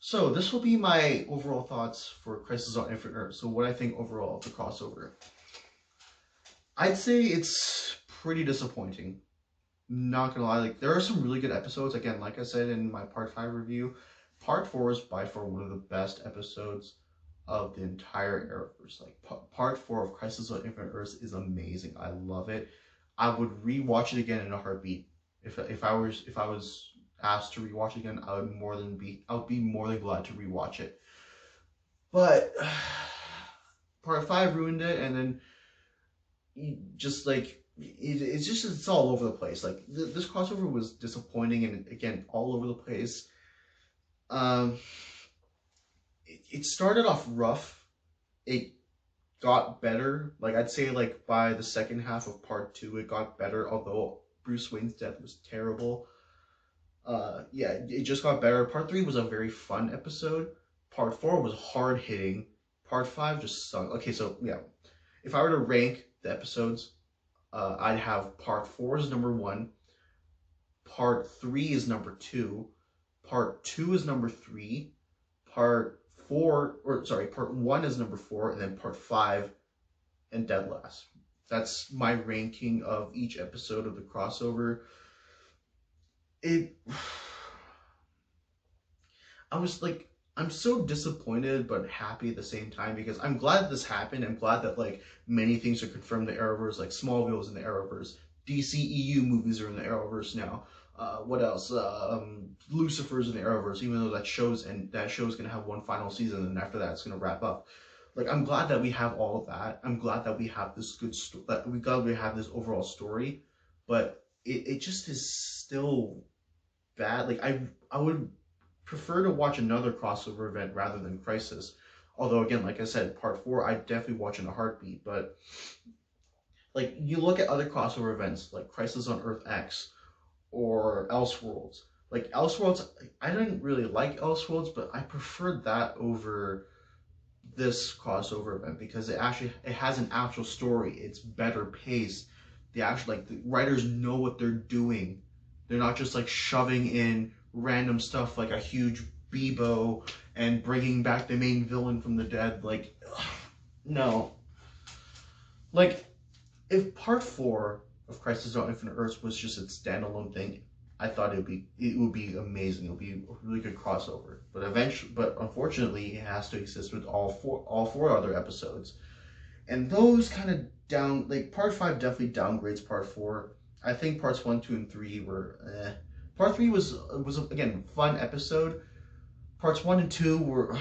So this will be my overall thoughts for Crisis on Infinite Earth. So what I think overall of the crossover. I'd say it's pretty disappointing. Not gonna lie, like there are some really good episodes. Again, like I said in my part 5 review, part 4 is by far one of the best episodes of the entire Arrowverse. Like part 4 of Crisis on Infinite Earths is amazing. I love it. I would rewatch it again in a heartbeat. If I was asked to rewatch it again, I would be more than glad to rewatch it. But part 5 ruined it, and then just like it's all over the place. Like this crossover was disappointing, and again all over the place. Um, it started off rough. It got better. Like I'd say, like by the second half of part 2, it got better. Although Bruce Wayne's death was terrible. Yeah, it just got better. Part 3 was a very fun episode. Part 4 was hard hitting. Part 5 just sunk. Okay, so yeah, if I were to rank the episodes, I'd have part 4 is number 1, part 3 is number 2, part 2 is number 3, part 1 is number 4, and then part 5 and dead last. That's my ranking of each episode of the crossover. It, I was like, I'm so disappointed but happy at the same time because I'm glad this happened. I'm glad that like many things are confirmed in the Arrowverse, like Smallville is in the Arrowverse, DCEU movies are in the Arrowverse now. What else? Lucifer's in the Arrowverse, even though that show's gonna have one final season, and after that it's gonna wrap up. Like I'm glad that we have all of that. I'm glad that we have this that we have this overall story, but it just is still bad. Like I would prefer to watch another crossover event rather than Crisis. Although again, like I said, part 4 I definitely watch in a heartbeat. But like you look at other crossover events like Crisis on Earth X or Elseworlds. Like Elseworlds, I didn't really like Elseworlds, but I preferred that over this crossover event because it has an actual story. It's better paced. The writers know what they're doing. They're not just like shoving in random stuff like a huge Bebo and bringing back the main villain from the dead. Like, ugh, no. Like, if part 4 of Crisis on Infinite Earths was just its standalone thing, I thought it would be amazing. It would be a really good crossover. But unfortunately, it has to exist with all four other episodes, and those kind of down like part 5 definitely downgrades part 4. I think parts 1, 2, and 3 were. Part 3 was again fun episode. Parts 1 and 2 were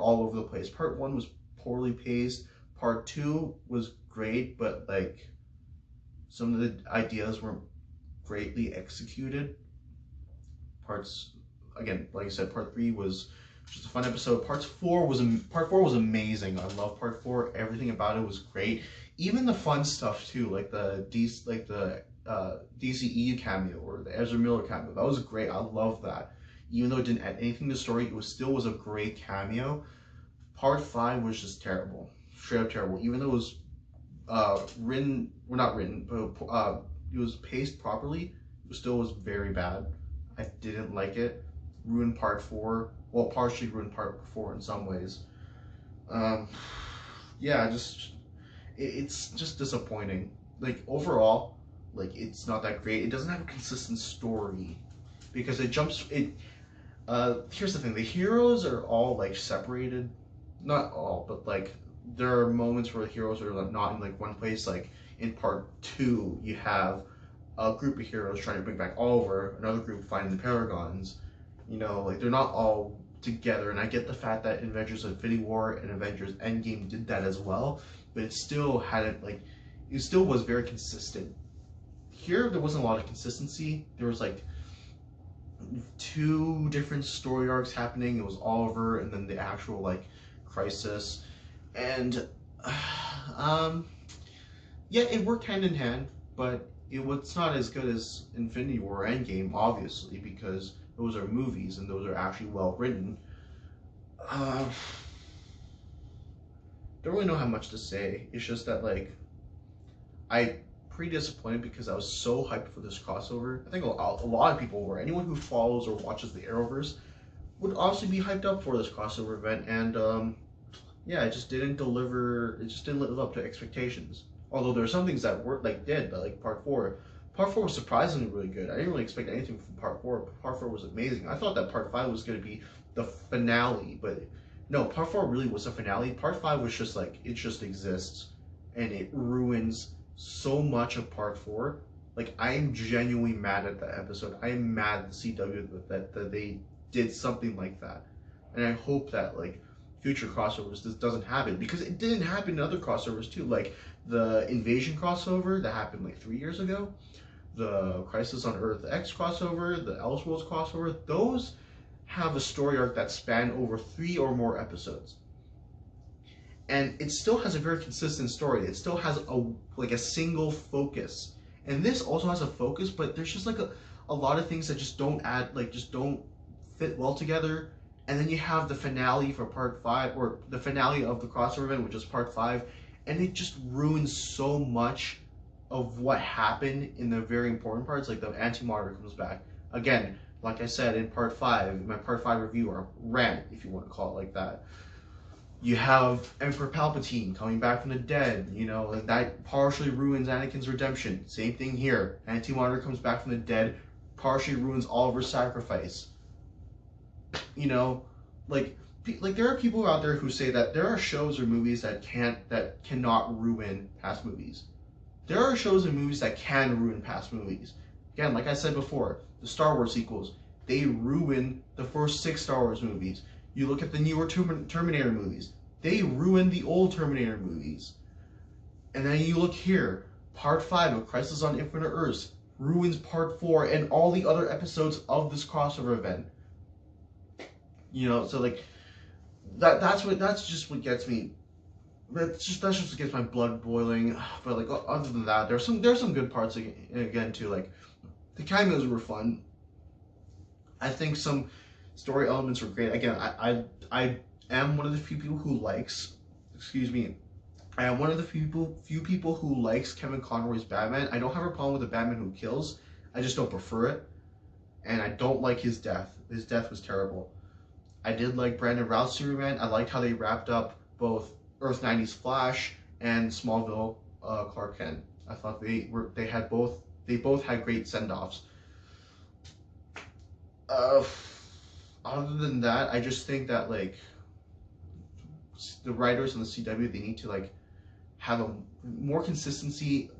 all over the place. Part 1 was poorly paced. Part 2 was great, but like some of the ideas weren't greatly executed. Parts Again, like I said, part 3 was just a fun episode. Part 4 was amazing. I love part 4. Everything about it was great. Even the fun stuff too, like the DCEU cameo or the Ezra Miller cameo. That was great. I love that. Even though it didn't add anything to the story, it was a great cameo. Part 5 was just terrible, straight up terrible. Even though it was written, well not written, but it was paced properly, it still was very bad. I didn't like it. Ruined part 4. Well, partially ruined part 4 in some ways. Um, yeah, it's just disappointing. Like overall, like it's not that great. It doesn't have a consistent story because it jumps. It Here's the thing: the heroes are all like separated. Not all, but like there are moments where the heroes are like not in like one place. Like in part 2, you have a group of heroes trying to bring back Oliver, another group finding the Paragons. Like they're not all together. And I get the fact that Avengers Infinity War and Avengers Endgame did that as well, but it still was very consistent. Here, there wasn't a lot of consistency. There was like 2 different story arcs happening. It was Oliver and then the actual like Crisis, and um, yeah, it worked hand in hand, but it was not as good as Infinity War or Endgame, obviously, because those are movies and those are actually well written. Uh, don't really know how much to say. It's just that like I pretty disappointed because I was so hyped for this crossover. I think a lot of people were. Anyone who follows or watches the Arrowverse would obviously be hyped up for this crossover event, and yeah, it just didn't deliver. It just didn't live up to expectations. Although there are some things that were did, but like part four. Part four was surprisingly really good. I didn't really expect anything from part four, but part four was amazing. I thought that part five was going to be the finale, but no, part four really was a finale. Part five was just like it just exists, and it ruins so much of part four. Like I am genuinely mad at that episode. I am mad at the CW that they did something like that, and I hope that like future crossovers this doesn't happen, because it didn't happen in other crossovers too, like the Invasion crossover that happened like 3 years ago, the Crisis on Earth X crossover, the Elseworlds crossover. Those have a story arc that span over 3 or more episodes, and it still has a very consistent story. It still has a single focus, and this also has a focus, but there's just like a lot of things that just don't add, like just don't fit well together. And then you have the finale for part five, or the finale of the crossover event, which is part five, and it just ruins so much of what happened in the very important parts. Like the Anti-Monitor comes back again, like I said in part five, my part five review, or rant, if you want to call it like that. You have Emperor Palpatine coming back from the dead, you know, and that partially ruins Anakin's redemption. Same thing here. Anti-Monitor comes back from the dead, partially ruins Oliver's sacrifice. You know, like there are people out there who say that there are shows or movies that cannot ruin past movies. There are shows and movies that can ruin past movies. Again, like I said before, the Star Wars sequels, they ruin the first 6 Star Wars movies. You look at the newer Terminator movies, they ruin the old Terminator movies. And then you look here, part 5 of Crisis on Infinite Earths ruins part 4 and all the other episodes of this crossover event. You know, so like that's just what gets me. That's just what gets my blood boiling. But like other than that, there's some good parts again too. Like the cameos were fun. I think some story elements were great. Again, I am one of the few people who likes. Excuse me. I am one of the few people who likes Kevin Conroy's Batman. I don't have a problem with the Batman who kills. I just don't prefer it, and I don't like his death. His death was terrible. I did like Brandon Routh's Superman. I liked how they wrapped up both Earth 90's Flash and Smallville Clark Kent. I thought they both had great send-offs. Other than that, I just think that like the writers in the CW, they need to like have a more consistency.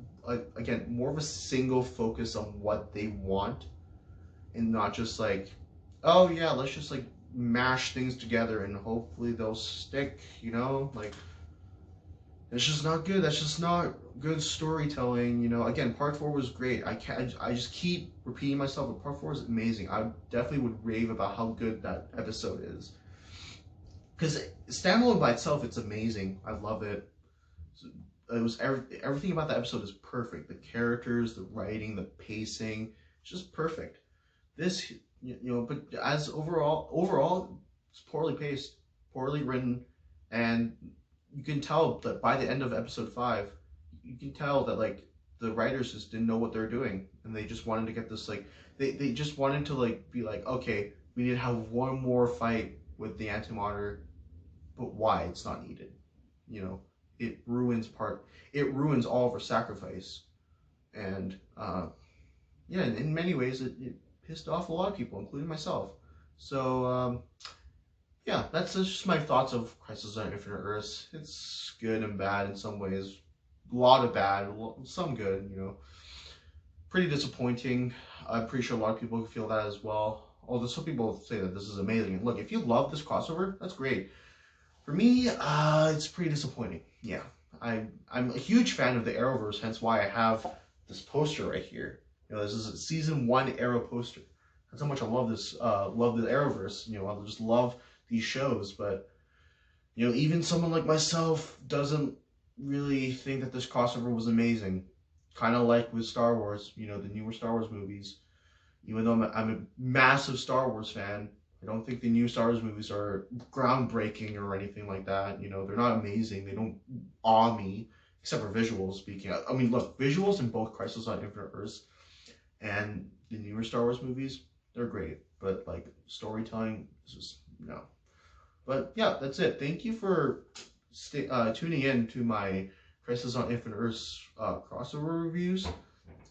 Again, more of a single focus on what they want, and not just like, oh yeah, let's just like mash things together and hopefully they'll stick, you know? Like, it's just not good. That's just not good storytelling, you know? Again, part 4 was great. I just keep repeating myself, but part 4 is amazing. I definitely would rave about how good that episode is. Because standalone by itself, it's amazing. I love it. It was everything about that episode is perfect. The characters, the writing, the pacing, it's just perfect. This, you know, but as overall, it's poorly paced, poorly written, and you can tell that by the end of episode 5, you can tell that like the writers just didn't know what they're doing, and they just wanted to get this like they just wanted to like be like, okay, we need to have one more fight with the Anti-Monitor, but why? It's not needed, you know. It ruins all of our sacrifice, and yeah, in many ways it pissed off a lot of people, including myself. So yeah, that's just my thoughts of Crisis on Infinite Earths. It's good and bad in some ways. A lot of bad, some good, you know. Pretty disappointing. I'm pretty sure a lot of people feel that as well. Although some people say that this is amazing. And look, if you love this crossover, that's great. For me, it's pretty disappointing. Yeah, I'm a huge fan of the Arrowverse, hence why I have this poster right here. You know, this is a season 1 Arrow poster. That's how much I love this. Love the Arrowverse. You know, I just love these shows. But you know, even someone like myself doesn't really think that this crossover was amazing. Kind of like with Star Wars. You know, the newer Star Wars movies. Even though I'm a massive Star Wars fan, I don't think the new Star Wars movies are groundbreaking or anything like that. You know, they're not amazing. They don't awe me, except for visuals speaking. I mean, look, visuals in both Crisis on Infinite Earths and the newer Star Wars movies, they're great, but like storytelling is just no. But yeah, that's it. Thank you for tuning in to my Crisis on Infinite Earths crossover reviews,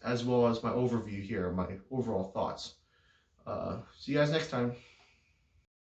as well as my overview here, my overall thoughts. See you guys next time.